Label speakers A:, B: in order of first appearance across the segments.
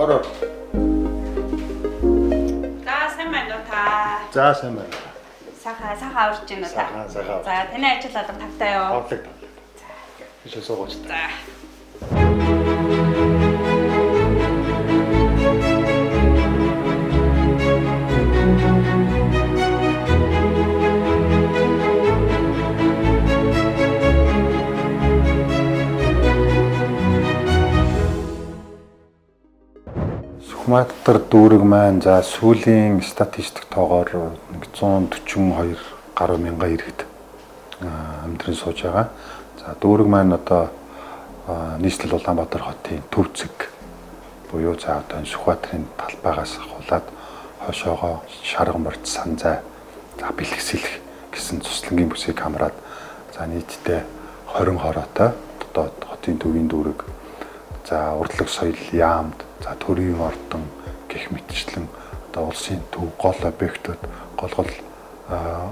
A: Ороо.
B: За сайн байна уу та?
A: За сайн байна.
B: Сайхан урж байна уу та?
A: Сайхан.
B: За таны ажил алга тавтай юу?
A: Тавлаг. За. Биш суугаач.
B: За.
A: Сүхбаатар дүүрэг маань за сүүлийн статистик тоогоор 142 гаруй мянган иргэд амьдран сууж байгаа. За дүүрэг маань одоо нийслэл Улаанбаатар хотын төв зэг буюу за одоо Сүхбаатарын талбайгаас хулаад хошоогоо Шаргамбарт Санзай за бэлгэсэлэх гэсэн цуслангийн бүсийг хамраад за нийтдээ 20 хороотой одоо хотын төвийн дүүрэг за урдлаг соёл яамд за төрийн ордон гэх мэтчлэн одоо улсын төв гол объектууд гол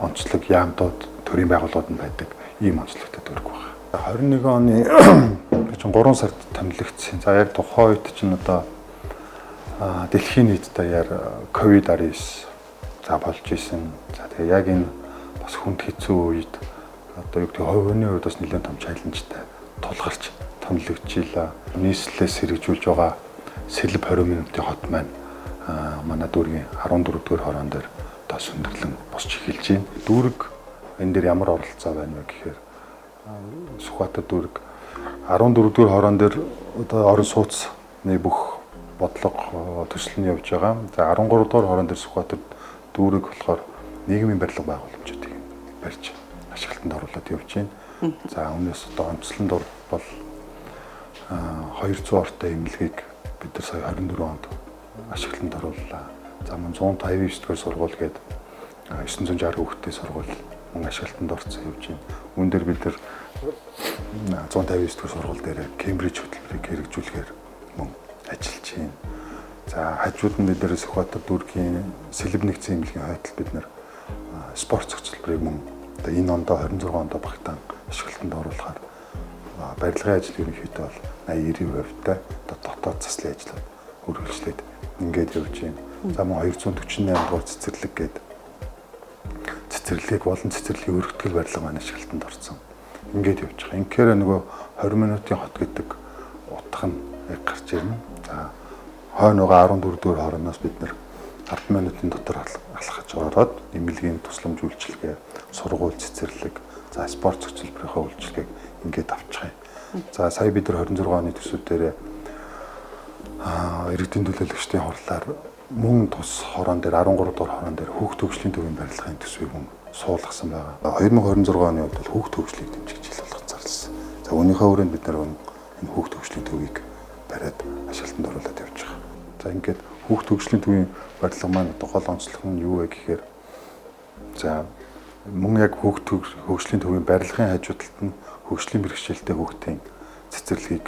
A: онцлог яамдууд төрийн байгууллагууд нь байдаг ийм онцлогтой дүүрэг байна. 21 оны 3 сард томилогдсон. За яг тухайн үед чинь одоо дэлхийн нийт даяар ковид-19 за болж исэн. За тэгээ яг энэ бас хүнд хэцүү үед одоо юу гэдэг хувийн хувьд бас нэлээд том чаленжтай тулгарч томилогдчихлаа. Нийслэлээс сэргэжүүлж байгаа Сэлб 20 минутын хот маань манай дүүргийн 14 дугаар хороон дээр одоо сүндэглэн босч эхэлж байна. Дүүрэг энэ дээр ямар оролцоо байна вэ гэхээр Сүхбаатар дүүрэг 14 дугаар хороон дээр одоо орон сууцны бүх бодлого төсөл нь явж байгаа. За 13 дугаар хороон дээр Сүхбаатар дүүрэг болохоор нийгмийн барилга байгууламжуудыг барьж ашиглалтанд оруулаад явж байна. За өмнөөс одоо онцлон дур бол 200 ортой эмнэлгийг бид нар сая 24 онд ашиглалтанд орууллаа. За мөн 159 дугаар сургууль гээд 960 хүүхдтэй сургууль мөн ашиглалтанд орсон явж байна. Үүн дээр бид нар 159 дугаар сургууль дээр Кембриж хөтөлбөрийг хэрэгжүүлэхээр мөн ажиллаж байна. За хажууд нь бид нар Сүхбаатар дүүргийн Сэлб нэгдсэн эмнэлгийн хойдол бид нар спорт цогцлборыг мөн одоо энэ ондоо 26 ондоо багтаан ашиглалтанд оруулахаар барилгын ажил ерөнхийдөө бол 80-90% дотоод заслын ажлууд үргэлжлээд ингээд явж байна. За мөн 248 дугаар цэцэрлэг гээд цэцэрлэгийг болон цэцэрлэгийн өргөтгөл барилга маань ашиглалтанд орсон. Ингээд явж байгаа. Инхээр нөгөө 20 минутын хот гэдэг утга нь яг гарч ирнэ. За хойно байгаа 14 дугаар хорооноос бид нэр 10 минутын дотор алхаж ороод эмнэлгийн тусламж үйлчилгээ, сургууль цэцэрлэг, за спорт цогцлборынхаа үйлчилгээг ингээд авчих юм. За сая бид нар 26 оны төсвүүдээр иргэдийн төлөөлөгчдийн хурлаар мөн тус хороон дээр 13 дугаар хороон дээр хүүхд төгслийн төвийн барилгын төсвийг мөн суулгасан байгаа. 2026 оны үед бол хүүхд төгслийг дэмжиж жил болгох зарласан. За үүнийхээ хүрээнд бид нар энэ хүүхд төгслийн төвийг бариад ашиглалтанд оруулаад явж байгаа. За ингээд хүүхд төгслийн төвийн барилга маань гол онцлог нь юу вэ гэхээр за мөн яг хүүхд төгслийн төвийн барилгын хажуу талд нь хөгжлийн бэрхшээлтэй хүүхдийн цэцэрлэгийг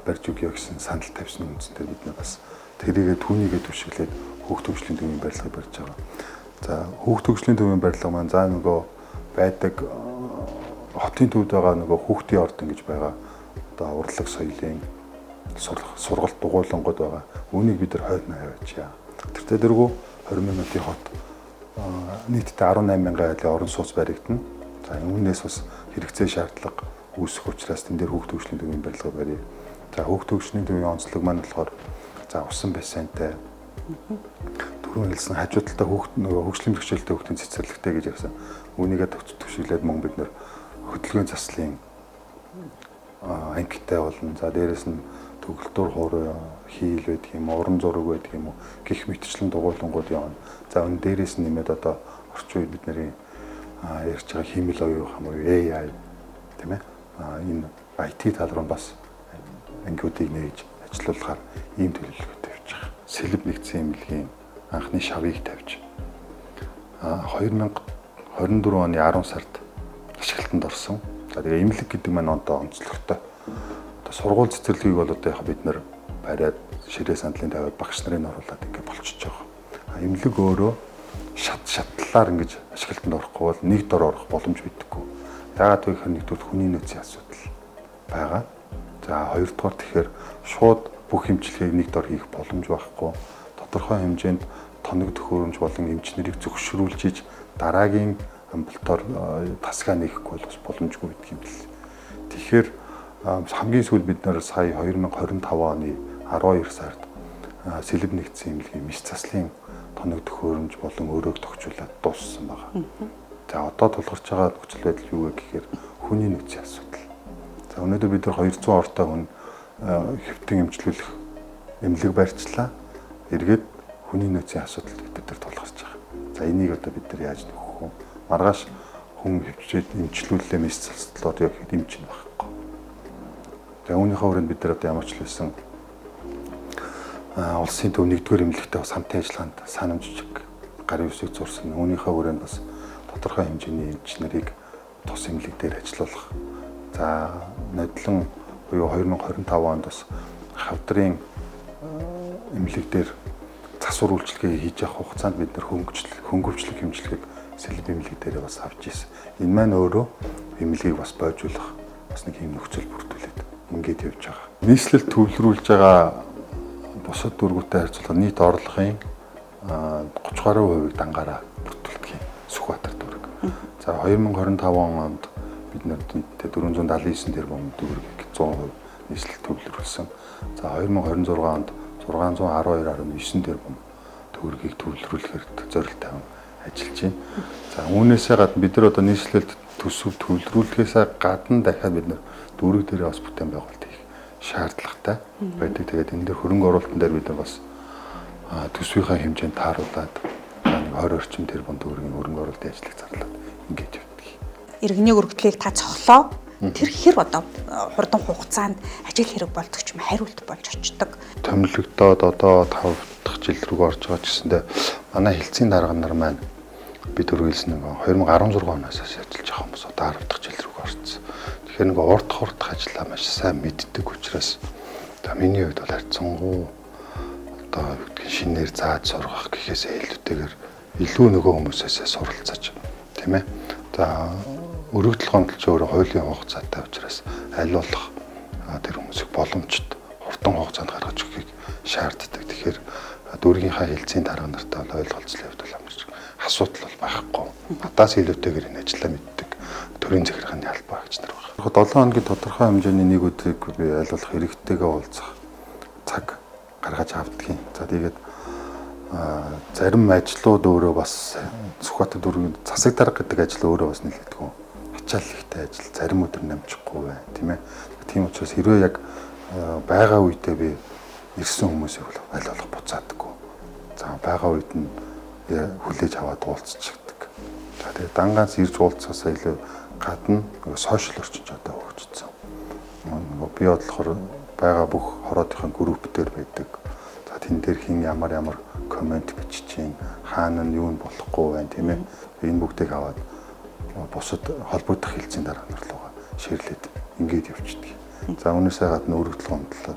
A: барьж өгье гэсэн санал тавьсан үндсэндээ бид нар бас тэрийгэ түүнийгээ түшиглээд хүүхд төгслийн төвийн барилгыг барьж байгаа. За хүүхд төгслийн төвийн барилга маань за нөгөө байдаг хотын төвд байгаа нөгөө хүүхдийн ордон гэж байгаа одоо урлаг соёлын сургалт дугуйлангууд байгаа. Үүнийг бид нар хойд нь хавьяачаа. Тэр дээргүй 20 минутын хот нийтдээ 18,000 айлын орон сууц баригдана. За үүнээс бас хэрэгцээ шаардлага үүсэх учраас тэн дээр хүүхд төгслийн төвийн барилга барья. За хүүхд төгслийн төвийн онцлог маань болохоор за усан бассейнтай түрүүн хэлсэн хажуу талдаа хөгжлийн бэрхшээлтэй хүүхдийн цэцэрлэгтэй гэж ярьсан. Үүнийгээ төвшүүлээд мөн бид нэр хөдөлгөөний заслын ангитай болно. За дээрэс нь төгөлтөр хуур хийл байдаг юм, уран зураг байдаг юм уу гэх мэтчлэн дугуйлангууд явна. За энэ дээрэс нь нэмээд одоо орчин үед бидний ярьж байгаа химэл оюун ухаан AI тийм ээ энэ IT тал руу бас ангиудыг нээж ажиллуулахаар ийм төлөвлөгөөтэй явж байгаа. Сэлб нэгдсэн эмнэлгийн анхны шавыг тавьж 2024 оны 10 сард ашиглалтанд орсон. За тэгээ эмнэлэг гэдэг маань одоо онцлогтой. Одоо сургууль цэцэрлэгийг бол одоо яг бид нэр бариад ширээ сандлын тавиад багш нарын оруулаад ингэ болчихж байгаа. Эмнэлэг өөрөө шатлалаар ингэж ашиглалтанд орохгүй бол нэг дор орох боломж бидэггүй. Яагаад вэ гэхээр нэгдүгээр хүний нөөцийн асуудал байгаа. За хоёрдугаар тэгэхээр шууд бүх эмчилгээг нэг дор хийх боломж байхгүй. Тодорхой хэмжээнд тоног төхөөрөмж болон эмчнэрийг зөвшөөрүүлж иж дараагийн амбулатор тасгаа нэхэхгүй бол бас боломжгүй гэдэг юм бэл. Тэгэхээр хамгийн сүүл бид нэр сая 2025 оны 12 сард сэлб нэгдсэн эмнэлгийн мис заслын тоног төхөөрөмж болон өрөөг тогтжуулаад дууссан байна. За одоо тулгарч байгаа нөхцөл байдал юу вэ гэхээр хүний нөөцийн асуудал. За өнөөдөр бид нар 200 ортой хүн хэвтэн эмчлүүлэх эмнэлэг барьчлаа. Эргээд хүний нөөцийн асуудалд бид нар тулгарч байгаа. За энийг одоо бид нар яаж нөхөх вэ? Маргааш хүн хөвчээд эмчлүүлэлээ мис цалцлаад яг эмч нь байхгүй. За үүнийхээ хүрээнд бид нар одоо ямар ч л байсан улсын төв нэгдүгээр эмнэлэгтэй бас хамтын ажиллагаанд санамж жижиг гарын үсэг зурсан. Үүнийхээ хүрээнд бас тодорхой хэмжээний эмч нарыг тус эмнэлэг дээр ажиллуулах. За нодлон буюу 2025 онд бас хавдрын эмнэлэг дээр засвар үйлчилгээ хийж явах хугацаанд бид нэр хөнгөвчлөх эмчилгээг сэлб эмнэлэг дээр бас авч ирсэн. Энэ маань өөрөө эмнэлгийг бас бойжуулах бас нэг юм нөхцөл бүрдүүлээд ингээд явж байгаа. Нийслэл төвлөрүүлж байгаа бусад дүүргүүтэй харьцуулахад нийт орлогын 30% дангаараа бүртгүүлдэг юм Сүхбаатар дүүрэг. За 2025 онд бид нэр 479 тэрбум дүүргийг 100% нийслэл төвлөрүүлсэн. За 2026 онд 612.9 тэрбум төгрөгийг төвлөрүүлэхээр зорилт тавин ажиллаж байна. За үүнээсээ гадна бид нар одоо нийслэлд төсөв төвлөрүүлэхээс гадна дахиад бид нар дүүрэг дээрээ бас бүтээн байгуулалт хийх шаардлагатай байдаг. Тэгээд энэ дээр хөрөнгө оруулалтын дээр бид нар бас төсвийнхаа хэмжээнд тааруулаад 20 орчим тэрбум төгрөгийн хөрөнгө оруулалтын ажлыг зарлаад ингэж явдаг.
C: Иргэний өргөдлийг та цоглоо. Тэр хэр одоо хурдан хугацаанд ажил хэрэг болдог ч юм хариулт болж очдог.
A: Томилогдоод одоо 5 дахь жил рүү орж байгаа ч гэсэндээ манай хэлтсийн дарга нар маань бид өргөлсөн нэг 2016 оноос ажиллаж байгаа хүмүүс одоо 10 дахь жил рүү орсон. Тэгэхээр нэг урдх ажиллаа маш сайн мэддэг учраас одоо миний хувьд бол харьцангуй одоо шинээр зааж сургах гэхээсээ илүүтэйгээр илүү нөгөө хүмүүсээс суралцаж тийм ээ. За өргөдөл гомдолч өөрөө хуулийн хугацаатай учраас аль болох тэр хүмүүсийг боломжит хурдан хугацаанд гаргаж өгөхийг шаарддаг. Тэгэхээр дүүргийнхаа хэлцийн дарга нартай бол ойлголцлоо явуул амарч асуудал бол байхгүй. Надаас илүүтэйгээр энэ ажиллаа мэддэг төрийн захиргааны албаа гэж нар байна. 7 хоногийн тодорхой хэмжээний нэг өдрийг би аль болох хэрэгтэйгээ уулзах цаг гаргаж авдгийн. За тэгээд зарим ажлууд өөрөө бас Сүхбаатар дүүргийн засаг дарга гэдэг ажил өөрөө бас нэлээдгүй ачаал ихтэй ажил зарим өдөр намжихгүй байна тийм ээ. Тийм учраас хэрвээ яг байгаа үедээ би ирсэн хүмүүсийг бол аль болох буцаадаггүй. За байгаа үед нь хүлээж аваад уулзчихдаг. За тэгээд дангаанс ирж уулзсаасаа илүү гадна сошиал орчинч одоо хөгжсөн. Би бодлохоор байгаа бүх хороодынхаа групп дээр байдаг. За тэн дээр хин ямар комент бичиж чинь хаана нь юу нь болохгүй байна тийм ээ. Энэ бүгдийг аваад бусад холбогдох хэлцийн дарга нар руугаа ширлээд ингээд явчихдаг. За үүнээсээ гадна өргөдөл гомдлоо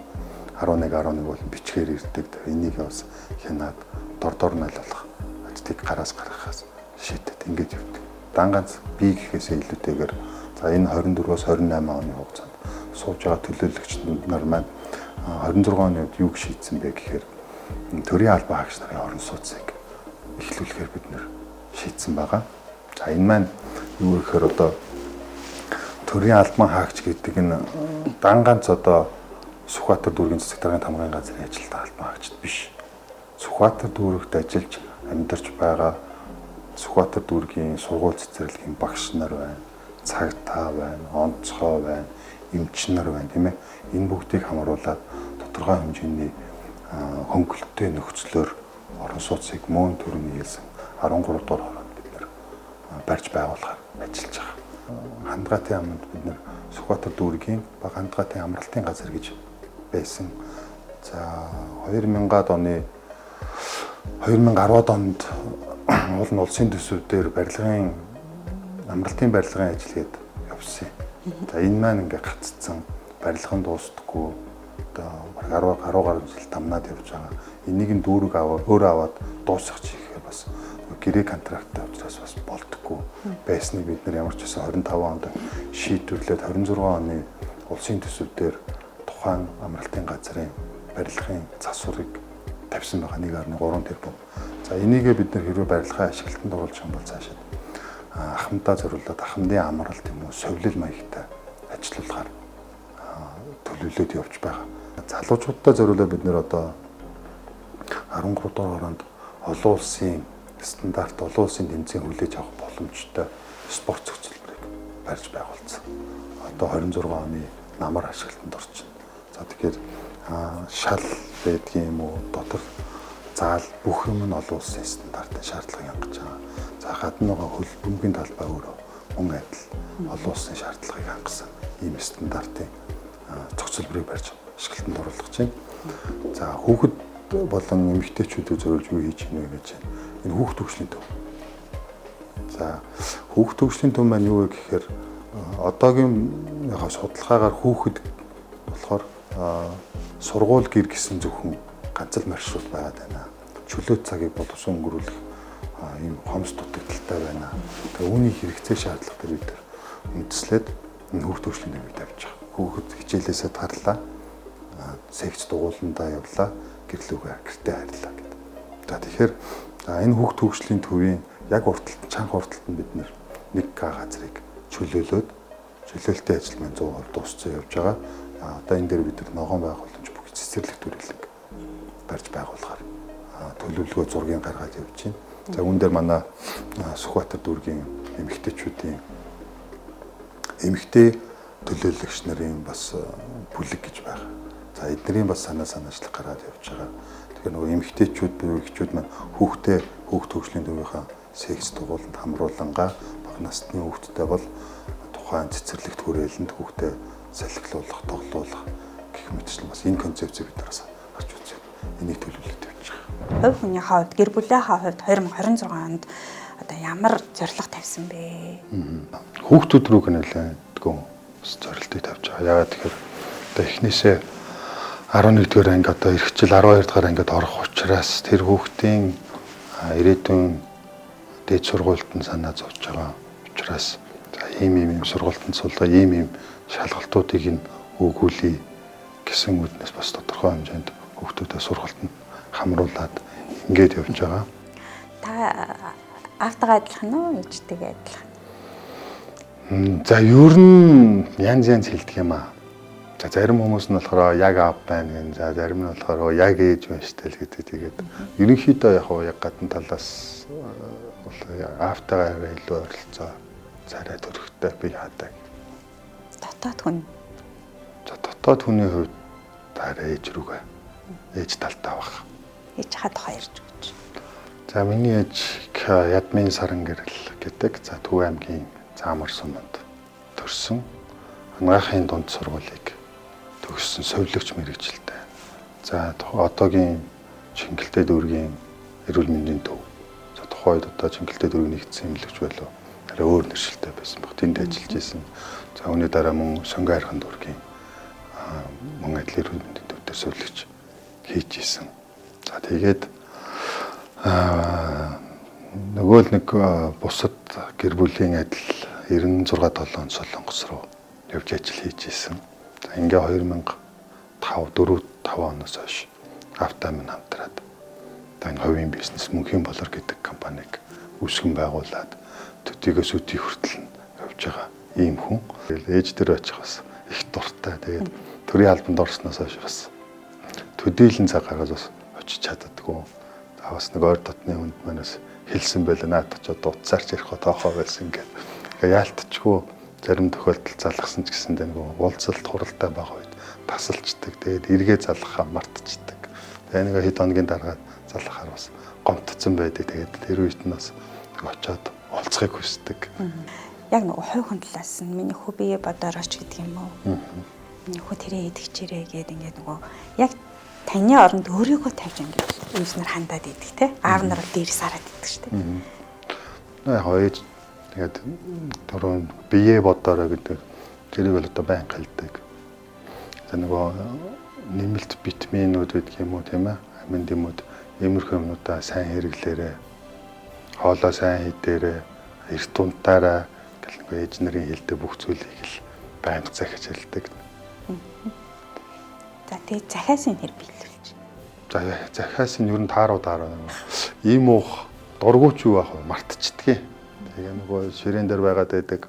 A: 11 болон бичгээр ирдэг. Энийг бас хянаад дор нь аль болох ажлыг гараас гаргахаас шийдэд ингээд явдаг. Данганц би гэхээсээ илүүтэйгээр за энэ 24-оос 28 оны хугацаанд сууж байгаа төлөөлөгчид нар маань 26 оны үед юу шийдсэн бэ гэхээр төрийн албан хаагч нарын орон сууцыг эхлүүлэхээр бид нэр шийдсэн байгаа. За энэ маань юу гэхээр одоо төрийн албан хаагч гэдэг нь данганц одоо Сүхбаатар дүүргийн засаг даргын тамгын газрын ажилтан албан хаагчд биш. Сүхбаатар дүүрэгт ажиллаж амьдарч байгаа Сүхбаатар дүүргийн сургууль цэцэрлэгийн багш нар байна, цагтаа байна, онцгой байна, эмч нар байна тийм ээ. Энэ бүгдийг хамруулад тодорхой хэмжээний хөнгөлөлттэй нөхцлөөр орон сууцыг мөн төрөний хэлсэн 13 дугаар хороонд бид нэр барьж байгуулахаар ажиллаж байгаа. Хандгаатын аманд бид нэр Сүхбаатар дүүргийн баг хандгаатын амралтын газар гэж байсан. За 2010-ад онд олон улсын төсөв дээр барилгын амралтын барилгын ажил гээд явсан. За энэ маань ингээ гаццсан барилгын дуустдаггүй одоо 10 гаруй жил дамнаад явж байгаа. Энийг нь дүүрэг өөрөө аваад дуусгах чихээр бас гэрээ контракттай учраас бас болдоггүй байсныг бид нар ямар ч байсан 25 онд шийдвэрлээд 26 оны улсын төсөв дээр тухайн амралтын газрын барилгын засварыг тавьсан байгаа 1.3 тэрбум. За энийгээ бид нэр хэрвээ барилгын ашиглалтанд оруулж байгаа бол цаашаа ахмадаа зориулаад ахмадын амралт юм уу совлил маягтай ажиллуулахаар төлөвлөд явж байгаа. Залуучуудаа зориулаад бид нэр одоо 13 дугаар орнд олон улсын стандарт, олон улсын тэмцээн хүлээж авах боломжтой спорт цогцлборыг барьж байгуулсан. Одоо 26 оны намар ашиглалтанд орчихно. За тэгэхээр шал байдгийн юм уу дотор заал бүх юм нь олон улсын стандартын шаардлагыг хангаж байгаа. За гадна байгаа хөл бөмбөгийн талбай өөрөө мөн адил олон улсын шаардлагыг хангасан ийм стандартын цогцлборыг барьж ашиглалтанд оруулах чинь. За хүүхэд болон эмэгтэйчүүдийг зориулж юу хийж гинэ гэж байна. Энэ хүүхд төвшлийн төв. За хүүхд төвшлийн төв маань юу вэ гэхээр одоогийн судалгаагаар хүүхэд болохоор сургууль гэр гэсэн зөвхөн ганц л маршрут байгаад байна. Чөлөөт цагийг боловсон өнгөрүүлэх ийм хомс дутагдaltaй байна. Тэгээ үүний хэрэгцээ шаардлага дээр бид үндэслээд энэ хүүхд төвшлийн төвийг тавьж байгаа. Хүүхэд хичээлээсээ тарлаа. Секц дугууландаа явлаа. Гэрлүүгээ гэртээ харьлаа гэдэг. За тэгэхээр энэ хүүхд төвшлийн төвийн яг чанга урталтанд бид 1К газрыг чөлөөлөөд чөлөөлтийн ажил маань 100% дууссан явж байгаа. Одоо энэ дээр бид ногоон байгууламж бүх цэцэрлэг төрөлөг барьж байгуулахаар төлөвлөгөө зургийг гаргаад явж байна. За үүн дээр манай Сүхбаатар дүүргийн эмэгтэйчүүдийн эмэгтэй төлөөлөгч нарын бас бүлэг гэж байна. За эднэрийн бас санаачлаг гараад явж байгаа. Тэгэхээр нөгөө эмэгтэйчүүд буюу эхчүүд маань хүүхд төвшлийн төвийнхаа секс дугууланд хамруулангаа бага насны хүүхдтэй бол тухайн цэцэрлэгт хүрээлэнд хүүхдэд салхилуулах, тоглуулах гэх мэтчлэн бас энэ концепцийг бид нараас гарч үзье. Энийг төлөвлөлт явж байгаа.
C: Хувь хүний хувьд, гэр бүлийнхаа хувьд 2026 онд одоо ямар зорилго тавьсан бэ?
A: Хүүхдүүд рүү нэлээдгүй зорилтыг тавьж байгаа. Яагаад тэгэхээр одоо эхнээсээ 11-р анги одоо эх жил 12-р ангид орох учраас тэр хүүхдийн ирээдүйн дээд сургуультанд санаа зовж байгаа учраас ийм сургуультанд суулгаа ийм шалгалтуудыг нь өгүүлээ гэсэн үднээс бас тодорхой хэмжээнд хүүхдүүдэд сургалтанд хамруулад ингээд явж байгаа.
C: Та автагаа адилхан уу, ээжтэйгээ адилхан?
A: За ер нь янз хэлдэг юм аа. За зарим хүмүүс нь болохоор яг аав байна гэн. За зарим нь болохоор яг ээж байна штэ л гэдэг. Тэгээд ерөнхийдөө яг гадна талаас аавтайгаа илүү ойролцоо царай төрөхтэй би хаадаг.
C: Дотоод хүн.
A: За дотоод хүний хувьд таараа ээж рүүгээ. Ээж талтаа баг.
C: Ээж хад хоёрч гэж.
A: За миний ээж Ядмын Саран гэрэл гэдэг. За Төв аймгийн Заамар суманд төрсөн. Хангахын дунд сургуулийг төгссөн совилогч мэргэжилтэй. За одоогийн Чингэлтэй дүүргийн эрүүл мэндийн төв. За тухайд одоо Чингэлтэй дүүргийн нэгдсэн эмнэлэгч болов. Арай өөр нэршилтэй байсан баг. Тэнд ажиллаж исэн. За үүний дараа мөн Сонгой хайрхан дүүргийн мөн адил эрүүл мэндийн төв дээр совилогч хийж исэн. За тэгээд нөгөө л нэг бусад гэр бүлийн адил 96-7 Солонгос руу явж ажил хийж исэн. За ингээ 2005 оноос хойш автаа минь хамтраад энэ хувийн бизнес мөнхийн болор гэдэг компанийг үүсгэн байгуулад төдийгөөс өдий хүртэл явж байгаа ийм хүн. Ээж дээр очих бас их дуртай. Тэгээд төрийн албанд орсноос хойш бас төдийлөн цаг гаргаж бас очиж чаддаггүй. За бас нэг ойр дотны хүнд манаас хэлсэн байлаа наад очоод утсаарч ярих тоохоо байсан гэдэг. Тэгээ яалтчгүй зарим тохиолдолд залгсан ч гэсэн нэг уулзалт хуралтай байгаа үед тасалчдаг. Тэгээд эргээ залгахаа мартчихдаг. Тэгээ нэг хэд хоногийн дараа залгахаар бас гомдсон байдаг. Тэгээд тэр үед нь бас очоод уулзахыг хүсдэг.
C: Яг нэг хувь хүн талаас нь миний хүү бие бодорооч гэдэг юм уу? Миний хүү тэрээ идэгчээрээ гэдэг ингээд нөгөө яг таны оронд өөрийгөө тавьж ингээд ээжнэр хандаад идэг те. Аав нар бол дээрээс хараад идэг шүү дээ.
A: Яг ээж тэгээд түрүүн бие бодороо гэдэг тэрийг бол одоо байн хэлдэг. За нөгөө нэмэлт витаминууд гэдэг юм уу тийм ээ? Амин дэмүүд иймэрхүү юмнуудаа сайн хэрэглээрээ хоолоо сайн хийдээрээ эрт унтаараа гэл нөгөө ээж нарын хэлдэг бүх зүйлийг л байнга захиж хэлдэг.
C: За тэгээд захиасын нэр биелүүлж.
A: За захиас нь ер нь тааруу ийм уух дургуйч юу аах вэ? Мартчихдгийг. Тэгээ нөгөө ширээн дээр байгаад байдаг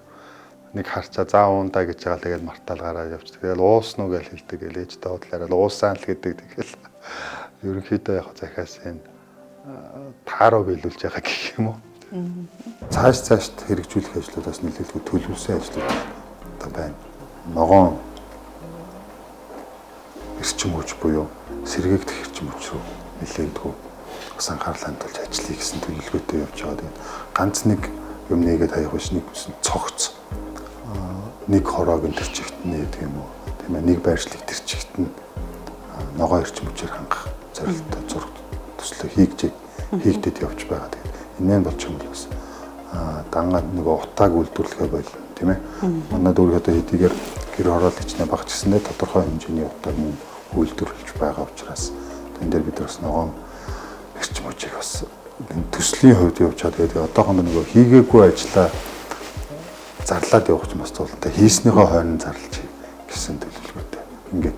A: нэг харчаа заа уунда гэж байгаа тэгээд мартаал гараад явчихдаг. Тэгэл ууснаа гэж хэлдэг. Гээл ээжтэй бодлаараа уусаан л гэдэг. Тэгэл ерөнхийдөө яг захиасын тааруу биелүүлж байгаа гэх юм уу? Цаашд хэрэгжүүлэх ажлуудаас нөлөөлөх төлөвлөсөн ажлууд одоо байна. Ногоон эрчим хүч буюу сэргээгдэх эрчим хүч рүү нэлээдгүй бас анхаарал хандуулж ажиллая гэсэн төлөвлөгөөтэй явж байгаа. Тэгээд ганц нэг юм нэгээд хаях биш, нэг цогц нэг хороог энэ төр чигт нээдэг юм уу? Тийм ээ, нэг байршлыг төр чигт нь ногоон эрчим хүчээр хангах зорилттой зураг төслөө хийгдэд явж байгаа. Тэгээд энэ нь болж юм бол бас дангаа нөгөө утааг үйлдвэрлэхэ бол тийм ээ. Манай дүүрэг одоо хэдийгээр гэр хороол хичнээн багч гэсэндээ тодорхой хэмжээний утааг мөн үйлдвэрлэж байгаа учраас энэ дээр бид бас ногоон эрчим хүчийг бас төслийн хувьд явж байгаа. Тэгээд одоохондоо нөгөө хийгээгүй ажлаа зарлаад явах ч бас тултай хийснийхөө хойно зарлж гэсэн төлөвлөгөөтэй ингээд